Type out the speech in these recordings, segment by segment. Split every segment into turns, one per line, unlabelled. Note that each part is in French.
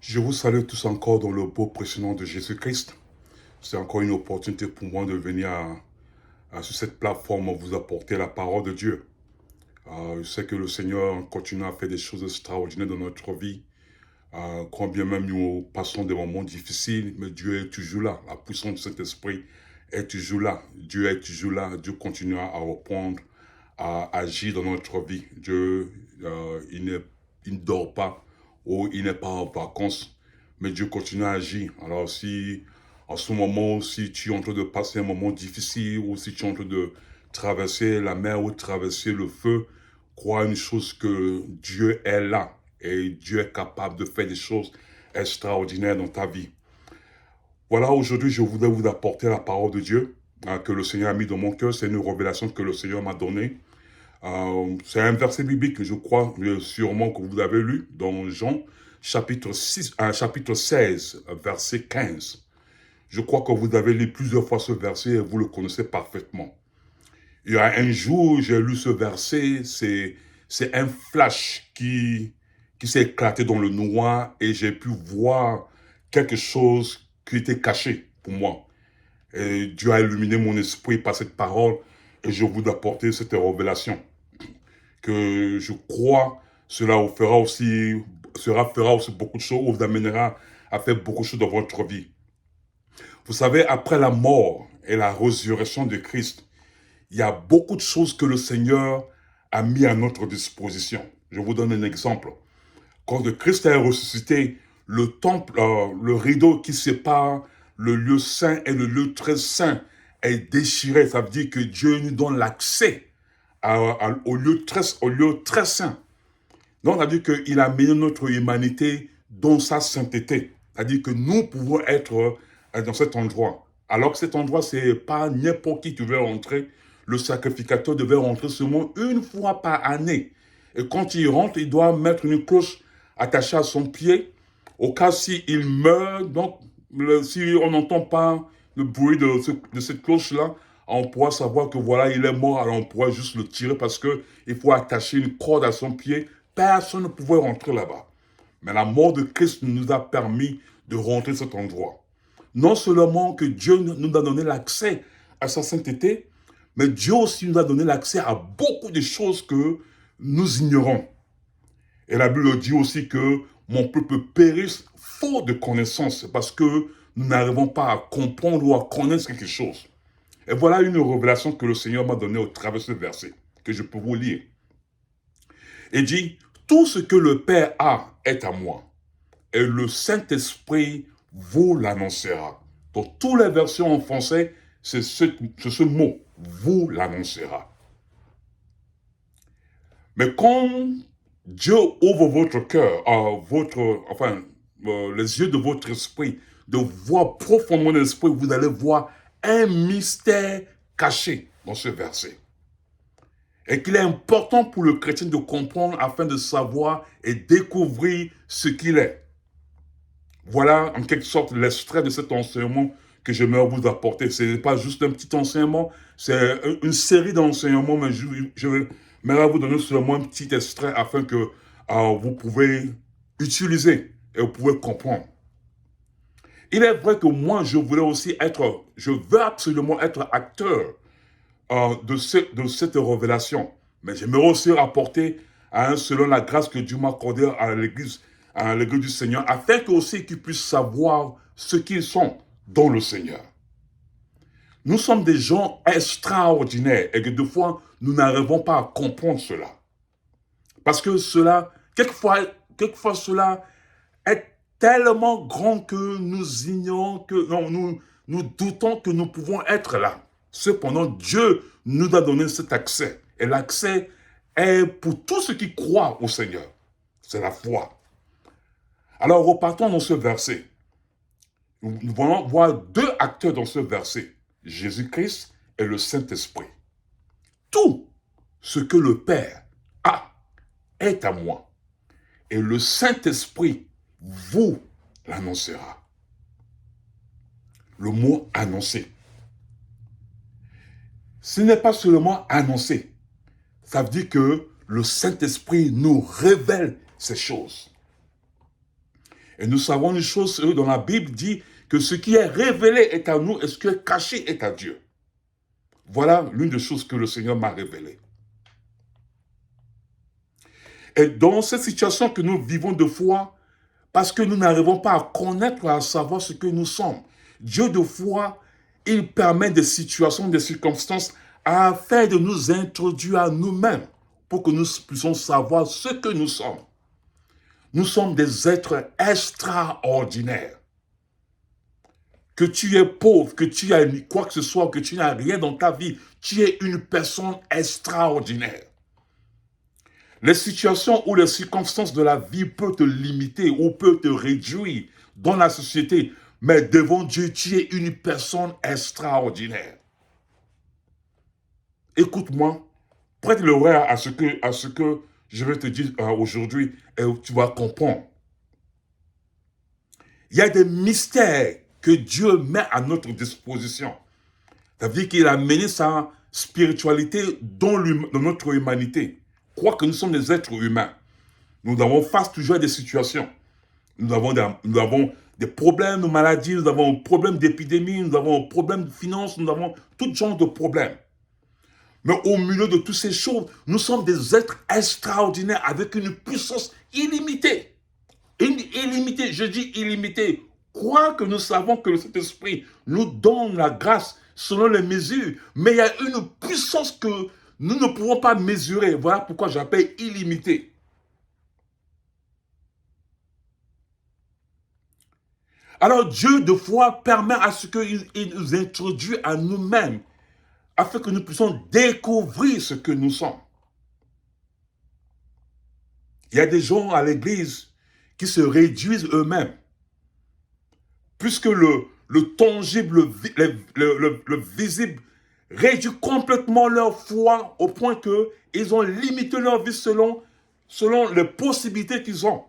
Je vous salue tous encore dans le beau précieux nom de Jésus-Christ. C'est encore une opportunité pour moi de venir sur cette plateforme vous apporter la parole de Dieu. Je sais que le Seigneur continue à faire des choses extraordinaires dans notre vie. Quand bien même nous passons des moments difficiles, mais Dieu est toujours là. La puissance du Saint-Esprit est toujours là. Dieu est toujours là. Dieu continuera à reprendre, à agir dans notre vie. Dieu, il ne dort pas ou il n'est pas en vacances, mais Dieu continue à agir. Alors si en ce moment, si tu es en train de passer un moment difficile ou si tu es en train de traverser la mer ou traverser le feu, crois une chose que Dieu est là et Dieu est capable de faire des choses extraordinaires dans ta vie. Voilà, aujourd'hui, je voudrais vous apporter la parole de Dieu que le Seigneur a mis dans mon cœur. C'est une révélation que le Seigneur m'a donnée. C'est un verset biblique que je crois sûrement que vous avez lu dans Jean, chapitre 16, verset 15. Je crois que vous avez lu plusieurs fois ce verset et vous le connaissez parfaitement. Il y a un jour, j'ai lu ce verset, c'est un flash qui s'est éclaté dans le noir et j'ai pu voir quelque chose qui était caché pour moi. Et Dieu a illuminé mon esprit par cette parole et je vous apporter cette révélation. Que je crois, cela vous fera aussi, fera aussi beaucoup de choses, ou vous amènera à faire beaucoup de choses dans votre vie. Vous savez, après la mort et la résurrection de Christ, il y a beaucoup de choses que le Seigneur a mis à notre disposition. Je vous donne un exemple. Quand le Christ est ressuscité, le temple, le rideau qui sépare le lieu saint et le lieu très saint est déchiré. Ça veut dire que Dieu nous donne l'accès au lieu très saint. Donc, ça veut dire qu'il a mis notre humanité dans sa sainteté. C'est-à-dire que nous pouvons être dans cet endroit. Alors que cet endroit, c'est pas n'importe qui devait rentrer. Le sacrificateur devait rentrer seulement une fois par année. Et quand il rentre, il doit mettre une cloche attachée à son pied. Au cas s'il meurt, donc si on n'entend pas le bruit de cette cloche-là, on pourra savoir que voilà, il est mort, alors on pourra juste le tirer parce qu'il faut attacher une corde à son pied. Personne ne pouvait rentrer là-bas. Mais la mort de Christ nous a permis de rentrer à cet endroit. Non seulement que Dieu nous a donné l'accès à sa sainteté, mais Dieu aussi nous a donné l'accès à beaucoup de choses que nous ignorons. Et la Bible dit aussi que mon peuple périsse faute de connaissance parce que nous n'arrivons pas à comprendre ou à connaître quelque chose. Et voilà une révélation que le Seigneur m'a donnée au travers de ce verset, que je peux vous lire. Il dit, tout ce que le Père a est à moi, et le Saint-Esprit vous l'annoncera. Dans toutes les versions en français, c'est ce mot, vous l'annoncera. Mais quand Dieu ouvre votre cœur, les yeux de votre esprit, de voir profondément dans l'esprit, vous allez voir un mystère caché dans ce verset. Et qu'il est important pour le chrétien de comprendre afin de savoir et découvrir ce qu'il est. Voilà en quelque sorte l'extrait de cet enseignement que j'aimerais vous apporter. Ce n'est pas juste un petit enseignement, c'est une série d'enseignements, mais j'aimerais vous donner seulement un petit extrait afin que vous pouvez utiliser et vous pouvez comprendre. Il est vrai que moi, je veux absolument être acteur de cette révélation. Mais j'aimerais aussi rapporter selon la grâce que Dieu m'a accordée à l'église du Seigneur, afin que aussi qu'ils puissent savoir ce qu'ils sont dans le Seigneur. Nous sommes des gens extraordinaires et que des fois, nous n'arrivons pas à comprendre cela. Parce que quelquefois cela est tellement grand que nous ignorons, nous doutons que nous pouvons être là. Cependant, Dieu nous a donné cet accès. Et l'accès est pour tous ceux qui croient au Seigneur. C'est la foi. Alors, repartons dans ce verset. Nous allons voir deux acteurs dans ce verset. Jésus-Christ et le Saint-Esprit. Tout ce que le Père a est à moi. Et le Saint-Esprit vous l'annoncera. Le mot annoncer. Ce n'est pas seulement annoncer. Ça veut dire que le Saint-Esprit nous révèle ces choses. Et nous savons une chose dans la Bible dit que ce qui est révélé est à nous et ce qui est caché est à Dieu. Voilà l'une des choses que le Seigneur m'a révélée. Et dans cette situation que nous vivons de foi, parce que nous n'arrivons pas à connaître, à savoir ce que nous sommes, Dieu de foi, il permet des situations, des circonstances afin de nous introduire à nous-mêmes pour que nous puissions savoir ce que nous sommes. Nous sommes des êtres extraordinaires. Que tu es pauvre, que tu as quoi que ce soit, que tu n'as rien dans ta vie, tu es une personne extraordinaire. Les situations ou les circonstances de la vie peuvent te limiter ou peuvent te réduire dans la société, mais devant Dieu, tu es une personne extraordinaire. Écoute-moi, prête l'oreille à ce que je vais te dire aujourd'hui et tu vas comprendre. Il y a des mystères que Dieu met à notre disposition. C'est-à-dire qu'il a mené sa spiritualité dans notre humanité. Quoique nous sommes des êtres humains, nous avons face toujours à des situations. Nous avons des problèmes de maladie, nous avons des problèmes d'épidémie, nous avons des problèmes de finances, nous avons tout genre de problèmes. Mais au milieu de toutes ces choses, nous sommes des êtres extraordinaires avec une puissance illimitée. Illimitée, je dis illimitée. Quoi que nous savons que le Saint-Esprit nous donne la grâce selon les mesures, mais il y a une puissance que nous ne pouvons pas mesurer. Voilà pourquoi j'appelle illimité. Alors Dieu de foi permet à ce qu'il nous introduise à nous-mêmes afin que nous puissions découvrir ce que nous sommes. Il y a des gens à l'église qui se réduisent eux-mêmes. Puisque le tangible, le visible réduit complètement leur foi au point qu'ils ont limité leur vie selon les possibilités qu'ils ont.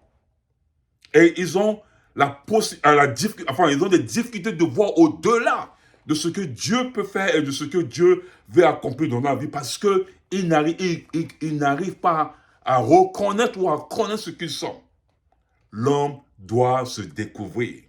Et ils ont ils ont des difficultés de voir au-delà de ce que Dieu peut faire et de ce que Dieu veut accomplir dans leur vie parce qu'ils n'arrivent pas à reconnaître ou à connaître ce qu'ils sont. L'homme doit se découvrir.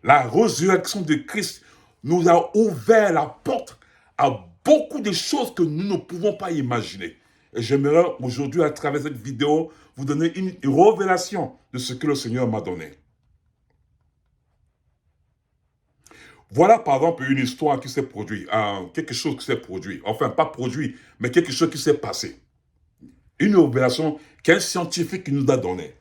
La résurrection de Christ nous a ouvert la porte à beaucoup de choses que nous ne pouvons pas imaginer. Et j'aimerais aujourd'hui, à travers cette vidéo, vous donner une révélation de ce que le Seigneur m'a donné. Voilà par exemple une histoire qui s'est produite, quelque chose qui s'est produit, enfin pas produit, mais quelque chose qui s'est passé. Une révélation qu'un scientifique nous a donnée.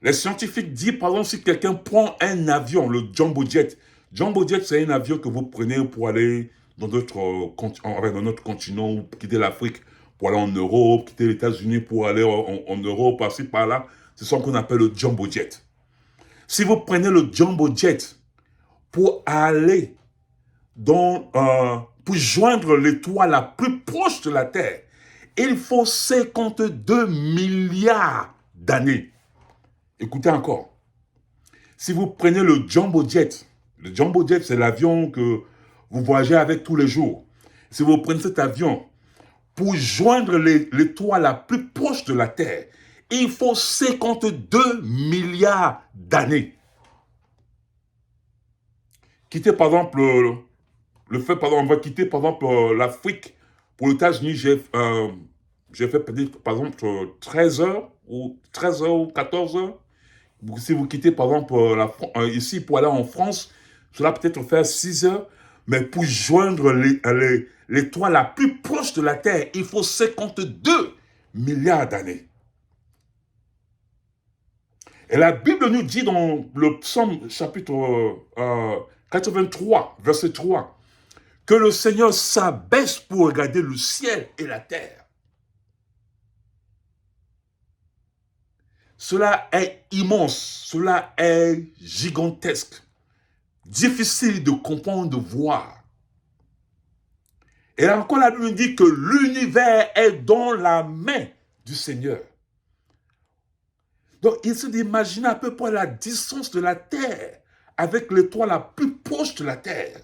Les scientifiques disent, par exemple, si quelqu'un prend un avion, le Jumbo Jet. Jumbo Jet, c'est un avion que vous prenez pour aller dans notre continent, ou quitter l'Afrique pour aller en Europe, quitter les États-Unis pour aller en Europe, passer par là. C'est ce qu'on appelle le Jumbo Jet. Si vous prenez le Jumbo Jet pour aller pour joindre l'étoile la plus proche de la Terre, il faut 52 milliards d'années. Écoutez encore. Si vous prenez le Jumbo Jet c'est l'avion que vous voyagez avec tous les jours. Si vous prenez cet avion pour joindre l'étoile la plus proche de la Terre, il faut 52 milliards d'années. Quitter par exemple on va quitter par exemple l'Afrique pour les États-Unis, j'ai fait peut-être par exemple 13 heures ou 14 heures. Si vous quittez par exemple ici pour aller en France, cela peut-être faire 6 heures, mais pour joindre l'étoile la plus proche de la Terre, il faut 52 milliards d'années. Et la Bible nous dit dans le psaume chapitre 83, verset 3, que le Seigneur s'abaisse pour regarder le ciel et la terre. Cela est immense, cela est gigantesque, difficile de comprendre, de voir. Et là encore, la Bible nous dit que l'univers est dans la main du Seigneur. Donc, il s'est d'imaginer à peu près la distance de la terre avec l'étoile la plus proche de la terre.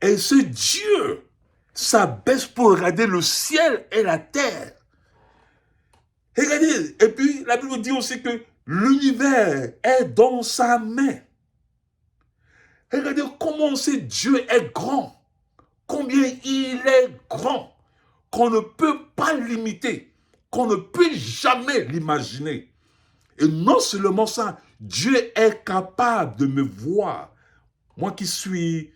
Et ce Dieu s'abaisse pour regarder le ciel et la terre. Regardez, et puis la Bible dit aussi que L'univers est dans sa main. Regardez comment ce Dieu est grand. Combien il est grand. Qu'on ne peut pas l'imiter. Qu'on ne peut jamais l'imaginer. Et non seulement ça, Dieu est capable de me voir. Moi qui suis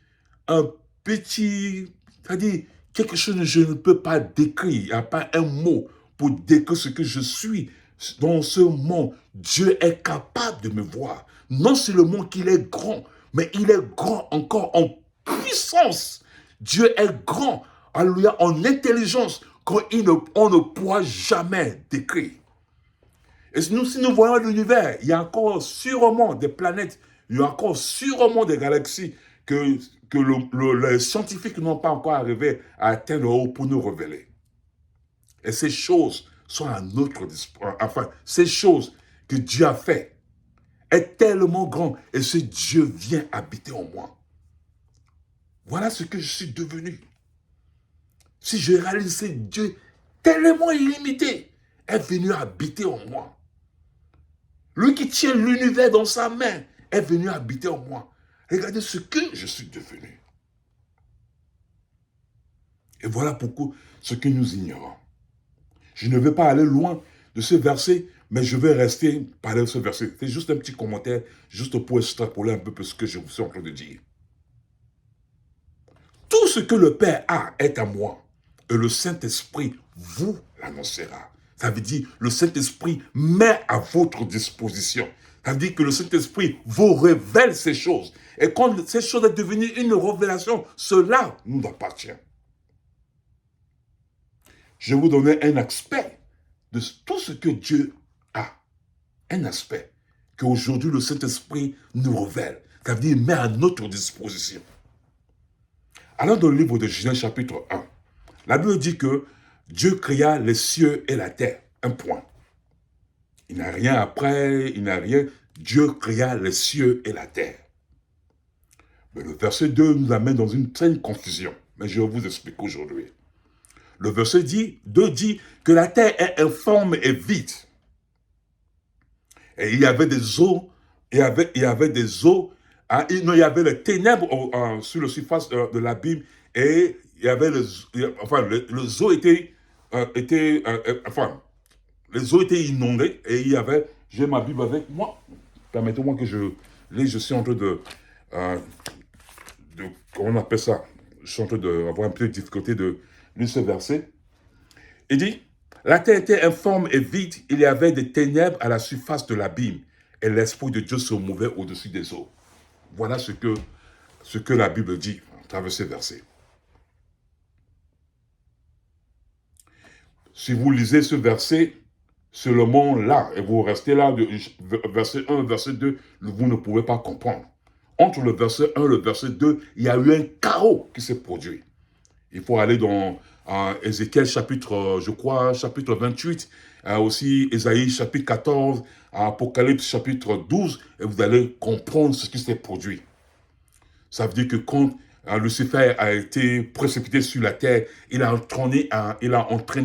un petit, c'est-à-dire quelque chose que je ne peux pas décrire. Il n'y a pas un mot pour décrire ce que je suis dans ce monde. Dieu est capable de me voir. Non seulement qu'il est grand, mais il est grand encore en puissance. Dieu est grand, alléluia, en intelligence, qu'on ne pourra jamais décrire. Et si nous voyons l'univers, il y a encore sûrement des planètes, il y a encore sûrement des galaxies que les scientifiques n'ont pas encore arrivé à atteindre pour nous révéler. Et ces choses sont à notre disposition. Enfin, ces choses que Dieu a fait est tellement grand et ce Dieu vient habiter en moi. Voilà ce que je suis devenu. Si je réalise ce Dieu tellement illimité est venu habiter en moi. Lui qui tient l'univers dans sa main est venu habiter en moi. Regardez ce que je suis devenu. Et voilà pourquoi ce que nous ignorons. Je ne vais pas aller loin de ce verset, mais je vais rester parler de ce verset. C'est juste un petit commentaire, juste pour extrapoler un peu ce que je vous suis en train de dire. Tout ce que le Père a est à moi, et le Saint-Esprit vous l'annoncera. Ça veut dire le Saint-Esprit met à votre disposition. Ça veut dire que le Saint-Esprit vous révèle ces choses. Et quand ces choses sont devenues une révélation, cela nous appartient. Je vais vous donner un aspect de tout ce que Dieu a. Un aspect qu'aujourd'hui le Saint-Esprit nous révèle. Ça veut dire met à notre disposition. Alors dans le livre de Genèse chapitre 1, la Bible dit que Dieu créa les cieux et la terre. Un point. Il n'a rien après, il n'a rien. Dieu créa les cieux et la terre. Mais le verset 2 nous amène dans une certaine confusion. Mais je vais vous expliquer aujourd'hui. Le verset 2 dit que la terre est informe et vide. Et il y avait des eaux, il y avait des eaux, il y avait les ténèbres sur la surface de l'abîme et il y avait les eaux étaient les eaux étaient inondées et il y avait, j'ai ma Bible avec moi, permettez-moi que je suis en train comment on appelle ça, je suis en train d'avoir un peu de difficulté de lire ce verset. Il dit, la terre était informe et vide, il y avait des ténèbres à la surface de l'abîme et l'Esprit de Dieu se mouvait au-dessus des eaux. Voilà ce que la Bible dit à travers ce verset. Si vous lisez ce verset, seulement là, et vous restez là, verset 1, verset 2, vous ne pouvez pas comprendre. Entre le verset 1 et le verset 2, il y a eu un chaos qui s'est produit. Il faut aller dans Ézéchiel chapitre, je crois, chapitre 28, aussi Ésaïe chapitre 14, Apocalypse chapitre 12, et vous allez comprendre ce qui s'est produit. Ça veut dire que quand Lucifer a été précipité sur la terre, il a entraîné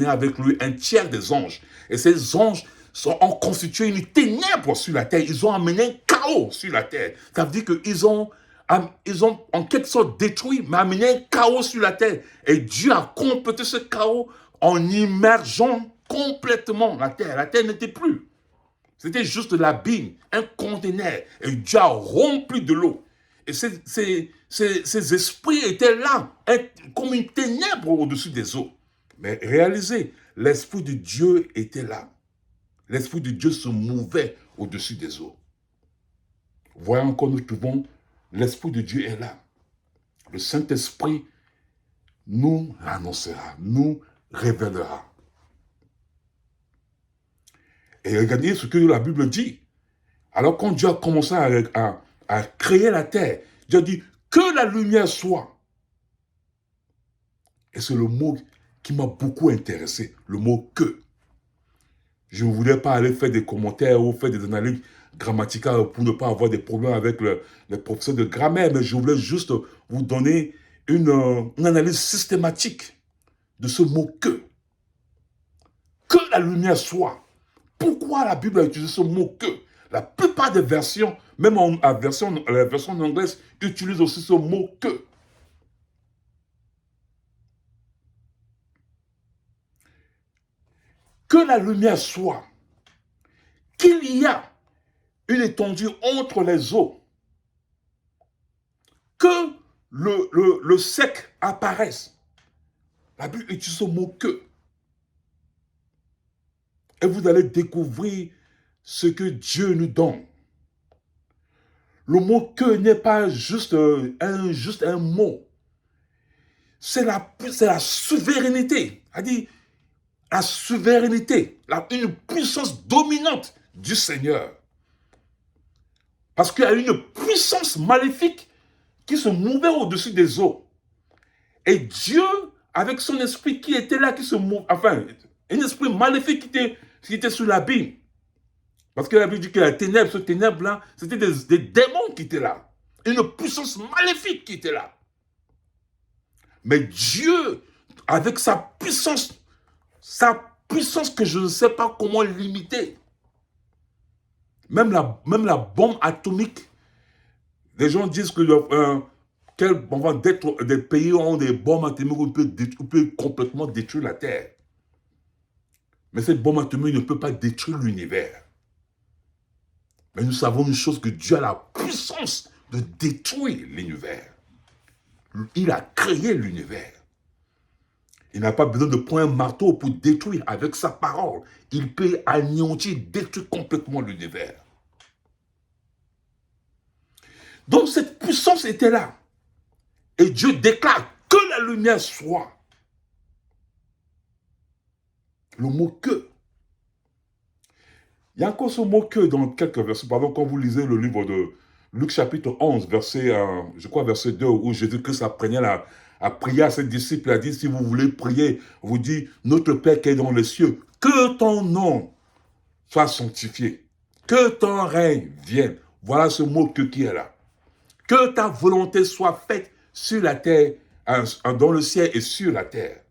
avec lui un tiers des anges. Et ces anges ont constitué une ténèbre sur la terre. Ils ont amené un chaos sur la terre. Ça veut dire qu'ils ont en quelque sorte détruit, mais amené un chaos sur la terre. Et Dieu a complété ce chaos en immergeant complètement la terre. La terre n'était plus. C'était juste l'abîme, un conteneur. Et Dieu a rempli de l'eau. Et ces esprits étaient là, comme une ténèbre au-dessus des eaux. Mais réalisez, l'Esprit de Dieu était là. L'Esprit de Dieu se mouvait au-dessus des eaux. Voyons quand nous trouvons, l'Esprit de Dieu est là. Le Saint-Esprit nous l'annoncera, nous révélera. Et regardez ce que la Bible dit. Alors quand Dieu a commencé à créer la terre, Dieu a dit que la lumière soit. Et c'est le mot qui m'a beaucoup intéressé, le mot que. Je ne voulais pas aller faire des commentaires ou faire des analyses grammaticales pour ne pas avoir des problèmes avec les professeurs de grammaire, mais je voulais juste vous donner une analyse systématique de ce mot que. Que la lumière soit. Pourquoi la Bible a utilisé ce mot que? La plupart des versions, même la version anglaise, utilisent aussi ce mot que. Que la lumière soit, qu'il y a une étendue entre les eaux, que le sec apparaisse. La Bible utilise ce mot que. Et vous allez découvrir ce que Dieu nous donne. Le mot que n'est pas juste un mot. C'est la souveraineté. C'est-à-dire la souveraineté, une puissance dominante du Seigneur. Parce qu'il y a une puissance maléfique qui se mouvait au-dessus des eaux. Et Dieu, avec son esprit qui était là, qui se mouvait, enfin, un esprit maléfique qui était sur l'abîme. Parce que la Bible dit que la ténèbre, ce ténèbre-là, c'était des démons qui étaient là. Une puissance maléfique qui était là. Mais Dieu, avec sa puissance que je ne sais pas comment limiter, même la bombe atomique, les gens disent que des pays ont des bombes atomiques où on peut complètement détruire la Terre. Mais cette bombe atomique ne peut pas détruire l'univers. Mais nous savons une chose, que Dieu a la puissance de détruire l'univers. Il a créé l'univers. Il n'a pas besoin de prendre un marteau pour détruire avec sa parole. Il peut anéantir, détruire complètement l'univers. Donc cette puissance était là. Et Dieu déclare que la lumière soit. Le mot que. Il y a encore ce mot que dans quelques versets. Pardon, quand vous lisez le livre de Luc chapitre 11, verset 2, où Jésus-Christ apprenait à prier à ses disciples, il a dit, si vous voulez prier, vous dites, notre Père qui est dans les cieux, que ton nom soit sanctifié, que ton règne vienne. Voilà ce mot que qui est là. Que ta volonté soit faite sur la terre, dans le ciel et sur la terre.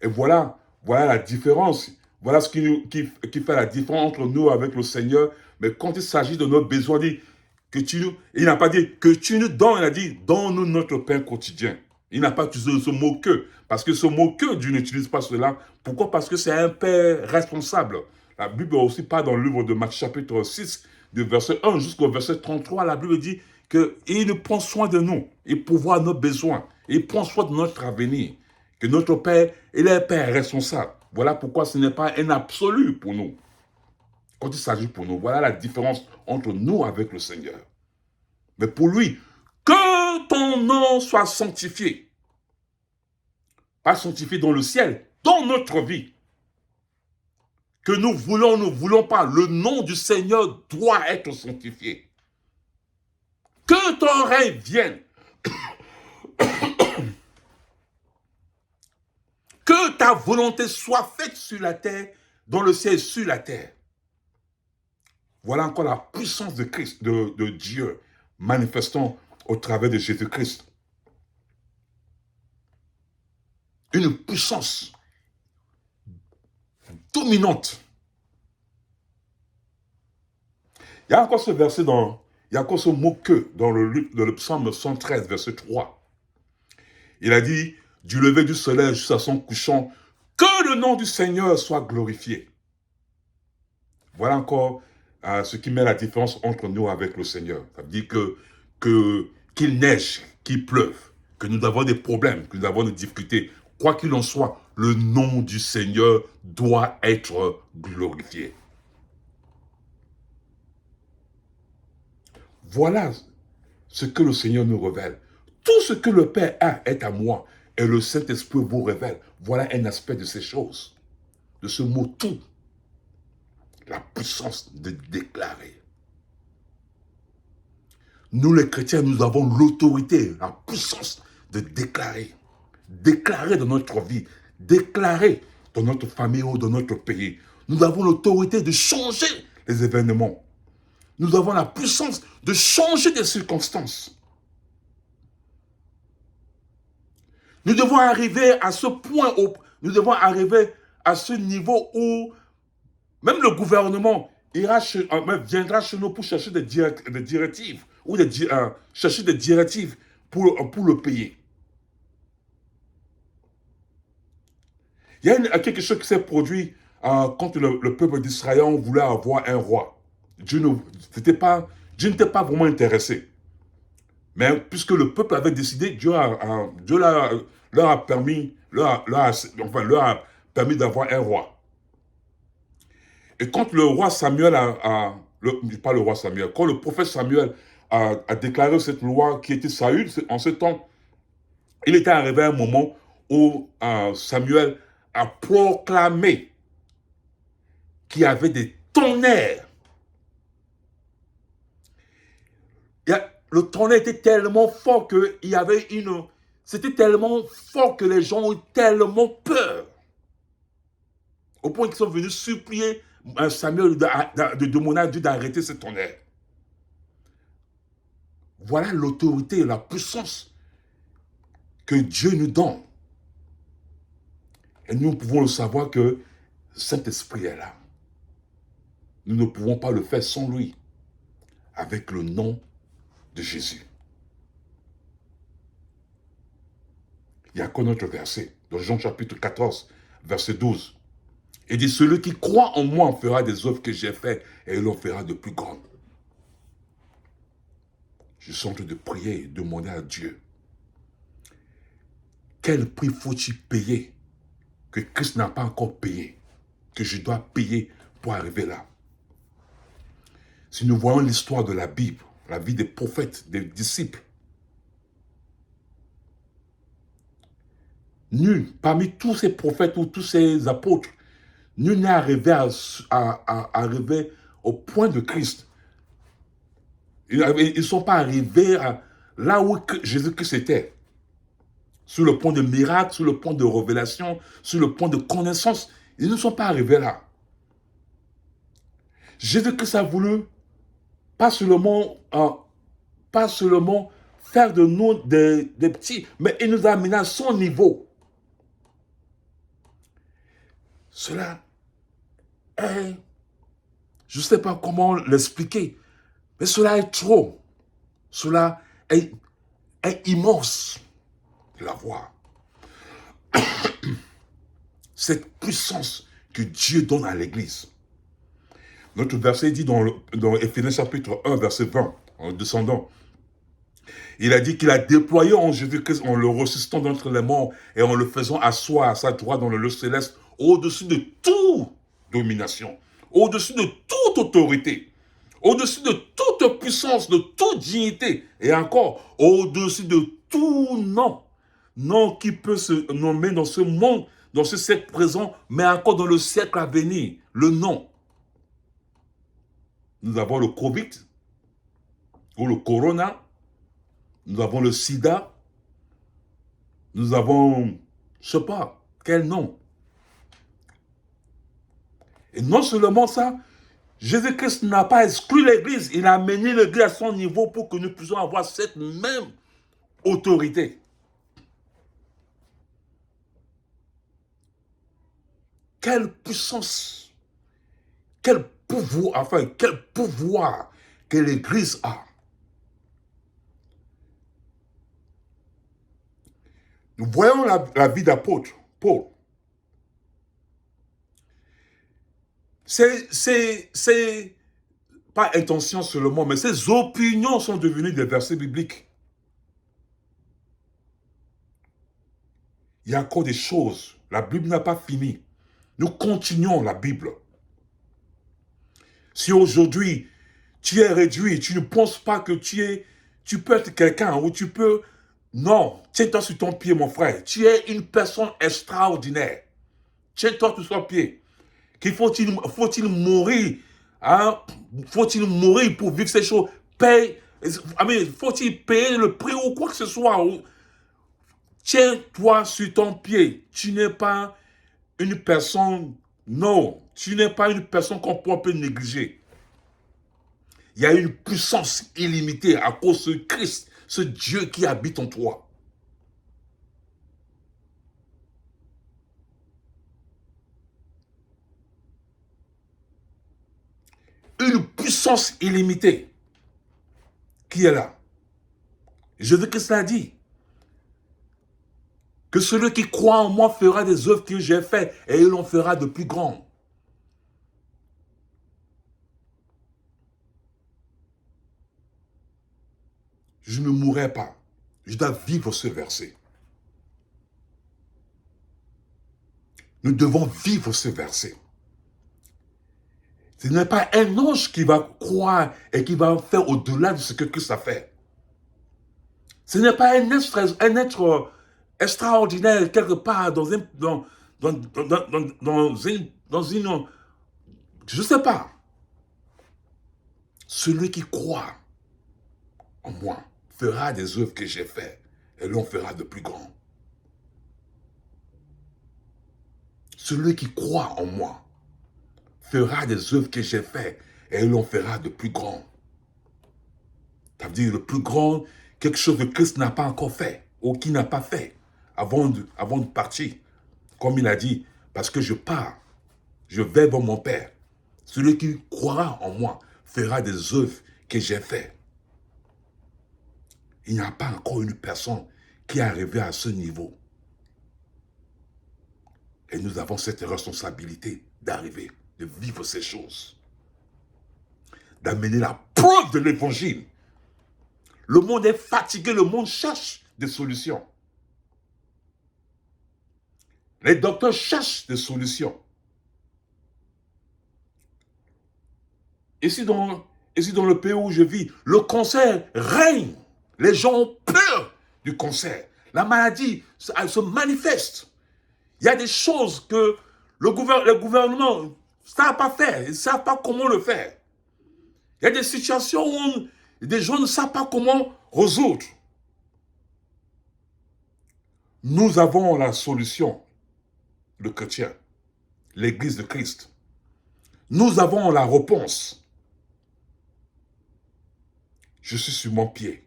Et voilà la différence. Voilà ce qui fait la différence entre nous avec le Seigneur. Mais quand il s'agit de nos besoins, il n'a pas dit que tu nous donnes, il a dit donne-nous notre pain quotidien. Il n'a pas utilisé ce mot que, parce que ce mot que, Dieu n'utilise pas cela. Pourquoi? Parce que c'est un Père responsable. La Bible aussi parle dans le livre de Marc chapitre 6, du verset 1 jusqu'au verset 33, la Bible dit qu'il prend soin de nous, il pourvoit nos besoins, il prend soin de notre avenir. Que notre Père, il est un Père responsable. Voilà pourquoi ce n'est pas un absolu pour nous. Quand il s'agit pour nous, voilà la différence entre nous avec le Seigneur. Mais pour lui, que ton nom soit sanctifié. Pas sanctifié dans le ciel, dans notre vie. Que nous voulons pas, le nom du Seigneur doit être sanctifié. Que ton règne vienne. Que ta volonté soit faite sur la terre, dans le ciel, sur la terre. Voilà encore la puissance de Christ, de Dieu, manifestant au travers de Jésus-Christ. Une puissance dominante. Il y a encore ce verset il y a encore ce mot que dans le psaume 113, verset 3. Il a dit, du lever du soleil jusqu'à son couchant, que le nom du Seigneur soit glorifié. Voilà encore ce qui met la différence entre nous avec le Seigneur. Ça veut dire qu'il neige, qu'il pleuve, que nous avons des problèmes, que nous avons des difficultés. Quoi qu'il en soit, le nom du Seigneur doit être glorifié. Voilà ce que le Seigneur nous révèle. Tout ce que le Père a est à moi et le Saint-Esprit vous révèle. Voilà un aspect de ces choses, de ce mot tout. La puissance de déclarer. Nous les chrétiens, nous avons l'autorité, la puissance de déclarer. Déclarer dans notre vie, déclarer dans notre famille ou dans notre pays. Nous avons l'autorité de changer les événements. Nous avons la puissance de changer des circonstances. Nous devons arriver à ce point, nous devons arriver à ce niveau où même le gouvernement, viendra chez nous pour chercher des directives, ou chercher des directives pour le payer. Il y a quelque chose qui s'est produit quand le peuple d'Israël voulait avoir un roi. Dieu n'était pas vraiment intéressé. Mais puisque le peuple avait décidé, Dieu leur a permis, leur a permis d'avoir un roi. Et quand le roi Samuel pas le roi Samuel, quand le prophète Samuel a déclaré cette loi qui était Saül, en ce temps, il était arrivé à un moment où Samuel a proclamé qu'il y avait des tonnerres. Le tonnerre était tellement fort qu'il y avait une... C'était tellement fort que les gens ont tellement peur. Au point qu'ils sont venus supplier Samuel de demander à Dieu d'arrêter ce tonnerre. Voilà l'autorité et la puissance que Dieu nous donne. Et nous pouvons le savoir que Saint-Esprit est là. Nous ne pouvons pas le faire sans lui, avec le nom de Jésus. Il y a encore notre verset, dans Jean chapitre 14, verset 12. Il dit, celui qui croit en moi en fera des œuvres que j'ai faites et il en fera de plus grandes. Je suis en train de prier et de demander à Dieu, quel prix faut-il payer que Christ n'a pas encore payé, que je dois payer pour arriver là? Si nous voyons l'histoire de la Bible, la vie des prophètes, des disciples, nul, parmi tous ces prophètes ou tous ces apôtres, nul n'est arrivé arriver au point de Christ. Ils ne sont pas arrivés là où Jésus-Christ était. Sur le point de miracle, sur le point de révélation, sur le point de connaissance. Ils ne sont pas arrivés là. Jésus-Christ a voulu pas seulement faire de nous des petits, mais il nous a amenés à son niveau. Cela est, je ne sais pas comment l'expliquer, mais cela est trop. Cela est immense de la voir. Cette puissance que Dieu donne à l'Église. Notre verset dit dans Éphésiens chapitre 1, verset 20, en descendant, il a dit qu'il a déployé en Jésus-Christ en le ressuscitant d'entre les morts et en le faisant asseoir à sa droite dans le lieu céleste, au-dessus de toute domination, au-dessus de toute autorité, au-dessus de toute puissance, de toute dignité, et encore au-dessus de tout nom, nom qui peut se nommer dans ce monde, dans ce siècle présent, mais encore dans le siècle à venir, le nom. Nous avons le Covid, ou le Corona, nous avons le sida, nous avons, je ne sais pas, quel nom. Et non seulement ça, Jésus-Christ n'a pas exclu l'Église, il a amené l'Église à son niveau pour que nous puissions avoir cette même autorité. Quelle puissance, quel pouvoir que l'Église a. Nous voyons la vie d'apôtre, Paul. C'est pas intention seulement, mais ses opinions sont devenues des versets bibliques. Il y a encore des choses. La Bible n'a pas fini. Nous continuons la Bible. Si aujourd'hui, tu es réduit, tu ne penses pas que tu peux être quelqu'un ou tu peux... Non, tiens-toi sur ton pied, mon frère. Tu es une personne extraordinaire. Tiens-toi sur ton pied. Faut-il mourir, hein? Faut-il mourir pour vivre ces choses? Faut-il payer le prix ou quoi que ce soit? Tiens-toi sur ton pied. Tu n'es pas une personne... Non, tu n'es pas une personne qu'on peut négliger. Il y a une puissance illimitée à cause de Christ, ce Dieu qui habite en toi. une puissance illimitée qui est là. Jésus-Christ l'a dit. Que celui qui croit en moi fera des œuvres que j'ai faites et il en fera de plus grandes. Je ne mourrai pas. Je dois vivre ce verset. Nous devons vivre ce verset. Ce n'est pas un ange qui va croire et qui va faire au-delà de ce que Christ a fait. Ce n'est pas un être extraordinaire quelque part dans une, je ne sais pas. Celui qui croit en moi fera des œuvres que j'ai faites et l'on fera de plus grands. Celui qui croit en moi fera des œuvres que j'ai faites et l'on fera de plus grands. Ça veut dire le plus grand, quelque chose que Christ n'a pas encore fait ou qui n'a pas fait avant de partir. Comme il a dit, parce que je pars, je vais vers mon Père. Celui qui croira en moi fera des œuvres que j'ai faites. Il n'y a pas encore une personne qui est arrivée à ce niveau. Et nous avons cette responsabilité d'arriver, de vivre ces choses. D'amener la preuve de l'évangile. Le monde est fatigué, le monde cherche des solutions. Les docteurs cherchent des solutions. Ici dans le pays où je vis, le cancer règne. Les gens ont peur du cancer. La maladie, elle se manifeste. Il y a des choses que le gouvernement ne savent pas faire. Ils ne savent pas comment le faire. Il y a des situations où des gens ne savent pas comment résoudre. Nous avons la solution, le chrétien, l'Église de Christ. Nous avons la réponse. Je suis sur mon pied.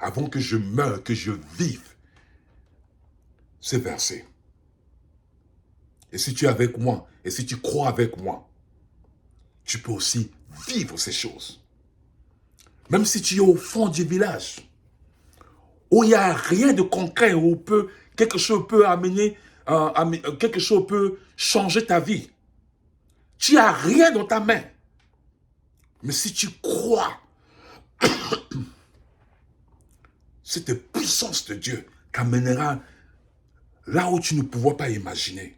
Avant que je meure, que je vive ces versets. Et si tu es avec moi, et si tu crois avec moi, tu peux aussi vivre ces choses. Même si tu es au fond du village, où il n'y a rien de concret, où quelque chose peut amener, quelque chose peut changer ta vie. Tu n'as rien dans ta main. Mais si tu crois, cette puissance de Dieu t'amènera là où tu ne pouvais pas imaginer.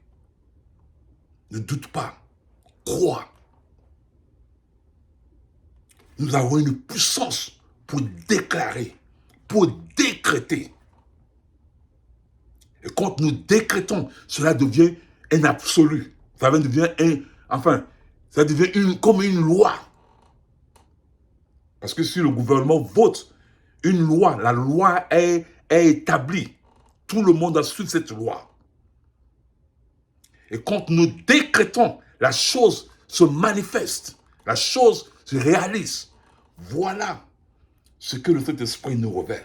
Ne doute pas. Crois. Nous avons une puissance pour déclarer, pour décréter. Et quand nous décrétons, cela devient un absolu. Ça devient comme une loi. Parce que si le gouvernement vote une loi, la loi est établie. Tout le monde a suivi cette loi. Et quand nous décrétons, la chose se manifeste. La chose se réalise. Voilà ce que le Saint-Esprit nous révèle.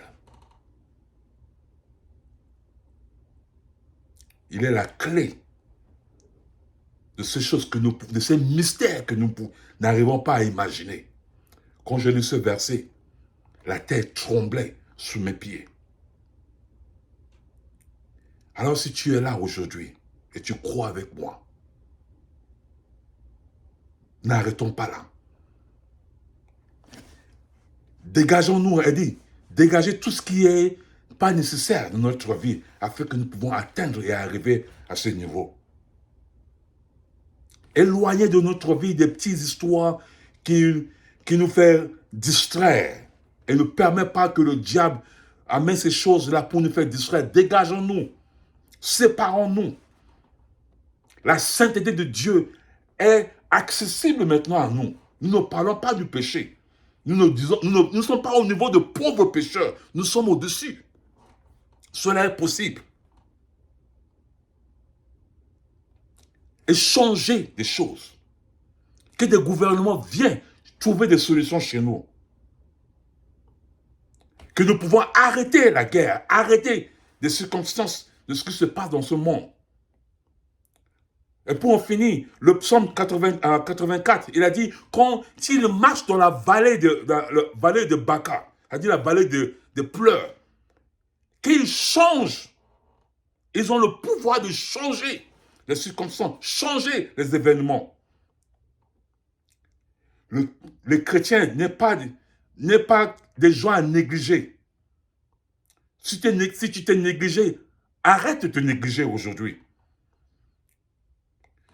Il est la clé de ces choses de ces mystères que nous n'arrivons pas à imaginer. Quand je lis ce verset, la terre tremblait sous mes pieds. Alors si tu es là aujourd'hui et tu crois avec moi, n'arrêtons pas là. Dégageons-nous, elle dit, dégagez tout ce qui n'est pas nécessaire dans notre vie afin que nous pouvons atteindre et arriver à ce niveau. Éloignez de notre vie des petites histoires qui nous font distraire et ne permet pas que le diable amène ces choses-là pour nous faire distraire. Dégageons-nous, séparons-nous. La sainteté de Dieu est accessible maintenant à nous. Nous ne parlons pas du péché. Nous ne sommes pas au niveau de pauvres pécheurs. Nous sommes au-dessus. Cela est possible. Et changer des choses. Que des gouvernements viennent trouver des solutions chez nous. Que nous pouvons arrêter la guerre, arrêter des circonstances de ce qui se passe dans ce monde. Et pour en finir, le psaume 84, il a dit, s'il marche dans la vallée de Baca, c'est-à-dire la vallée de pleurs, qu'il change. Ils ont le pouvoir de changer les circonstances, changer les événements. Les chrétiens n'est pas des gens à négliger. Si tu t'es négligé, arrête de te négliger aujourd'hui.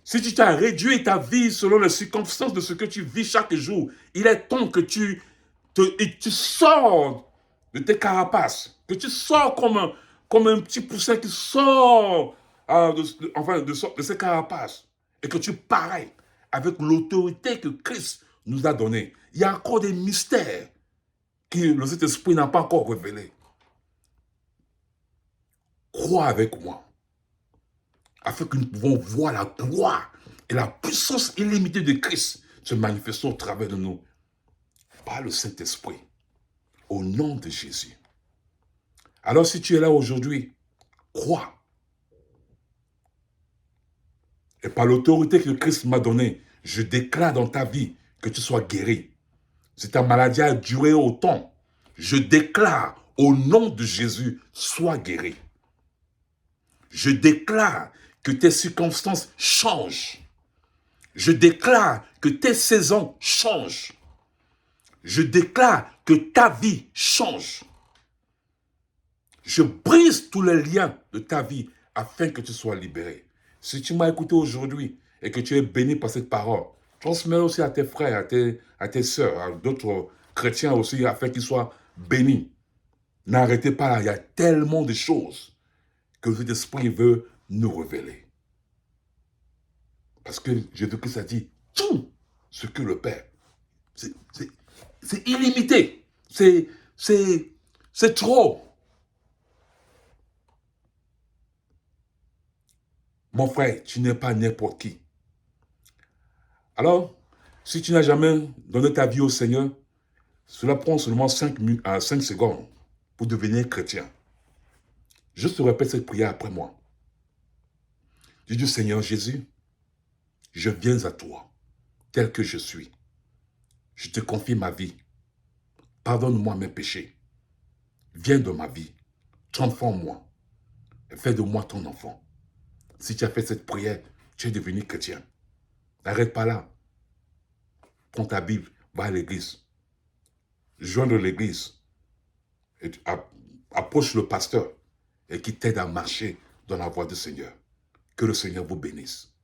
Si tu t'as réduit ta vie selon les circonstances de ce que tu vis chaque jour, il est temps que tu sors de tes carapaces, que tu sors comme un petit poussin qui sort de ses carapaces et que tu parais avec l'autorité que Christ nous a donnée. Il y a encore des mystères que le Saint-Esprit n'a pas encore révélés. Crois avec moi, afin que nous pouvons voir la gloire et la puissance illimitée de Christ se manifester au travers de nous par le Saint-Esprit, au nom de Jésus. Alors si tu es là aujourd'hui, crois. Et par l'autorité que Christ m'a donnée, je déclare dans ta vie que tu sois guéri. Si ta maladie a duré autant, je déclare au nom de Jésus, sois guéri. Je déclare que tes circonstances changent. Je déclare que tes saisons changent. Je déclare que ta vie change. Je brise tous les liens de ta vie afin que tu sois libéré. Si tu m'as écouté aujourd'hui et que tu es béni par cette parole, transmets aussi à tes frères, à tes sœurs, à d'autres chrétiens aussi, afin qu'ils soient bénis. N'arrêtez pas là, il y a tellement de choses que cet esprit veut nous révéler. Parce que Jésus-Christ a dit tout ce que le Père. C'est illimité. C'est trop. Mon frère, tu n'es pas n'importe qui. Alors, si tu n'as jamais donné ta vie au Seigneur, cela prend seulement 5 secondes pour devenir chrétien. Je te répète cette prière après moi. Dis, Seigneur Jésus, je viens à toi, tel que je suis. Je te confie ma vie. Pardonne-moi mes péchés. Viens dans ma vie. Transforme-moi. Et fais de moi ton enfant. Si tu as fait cette prière, tu es devenu chrétien. N'arrête pas là. Prends ta Bible, va à l'église. Joindre l'église. Et approche le pasteur et qui t'aide à marcher dans la voie du Seigneur. Que le Seigneur vous bénisse.